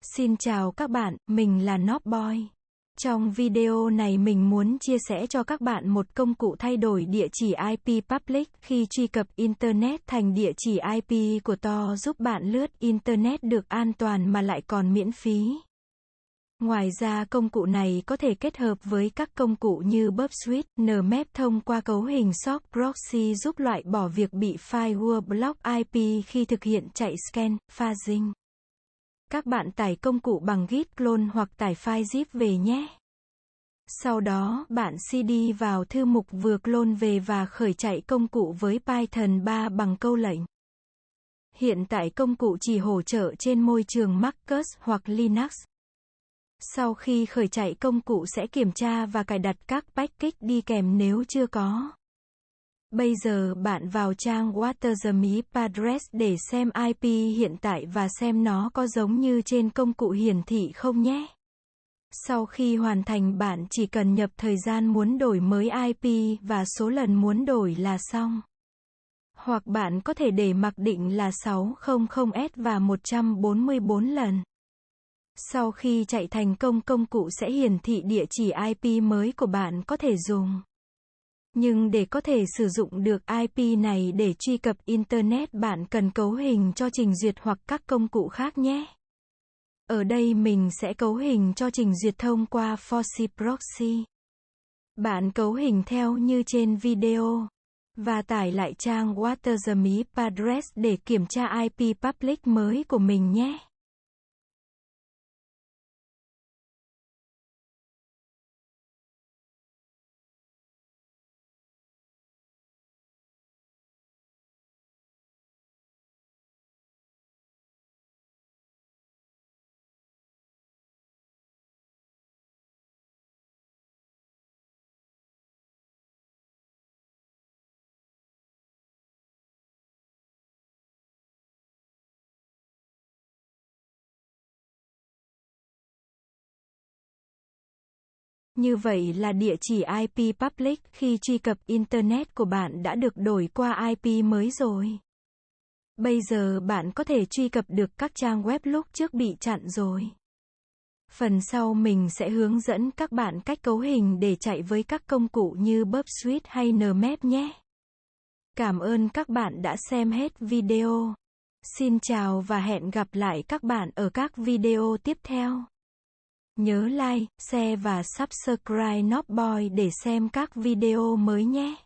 Xin chào các bạn, mình là Nopboy. Trong video này mình muốn chia sẻ cho các bạn một công cụ thay đổi địa chỉ IP public khi truy cập Internet thành địa chỉ IP của Tor, giúp bạn lướt Internet được an toàn mà lại còn miễn phí. Ngoài ra công cụ này có thể kết hợp với các công cụ như Burp Suite, Nmap thông qua cấu hình SOC Proxy giúp loại bỏ việc bị firewall block IP khi thực hiện chạy scan, phasing. Các bạn tải công cụ bằng git clone hoặc tải file zip về nhé. Sau đó, bạn cd vào thư mục vừa clone về và khởi chạy công cụ với Python 3 bằng câu lệnh. Hiện tại công cụ chỉ hỗ trợ trên môi trường MacOS hoặc Linux. Sau khi khởi chạy công cụ sẽ kiểm tra và cài đặt các package đi kèm nếu chưa có. Bây giờ bạn vào trang WhatTheMap address để xem IP hiện tại và xem nó có giống như trên công cụ hiển thị không nhé. Sau khi hoàn thành bạn chỉ cần nhập thời gian muốn đổi mới IP và số lần muốn đổi là xong. Hoặc bạn có thể để mặc định là 600S và 144 lần. Sau khi chạy thành công công cụ sẽ hiển thị địa chỉ IP mới của bạn có thể dùng. Nhưng để có thể sử dụng được IP này để truy cập Internet bạn cần cấu hình cho trình duyệt hoặc các công cụ khác nhé. Ở đây mình sẽ cấu hình cho trình duyệt thông qua Foxy Proxy. Bạn cấu hình theo như trên video. Và tải lại trang WhatTheMap address để kiểm tra IP public mới của mình nhé. Như vậy là địa chỉ IP public khi truy cập Internet của bạn đã được đổi qua IP mới rồi. Bây giờ bạn có thể truy cập được các trang web lúc trước bị chặn rồi. Phần sau mình sẽ hướng dẫn các bạn cách cấu hình để chạy với các công cụ như Burp Suite hay Nmap nhé. Cảm ơn các bạn đã xem hết video. Xin chào và hẹn gặp lại các bạn ở các video tiếp theo. Nhớ like, share và subscribe Nopboy để xem các video mới nhé.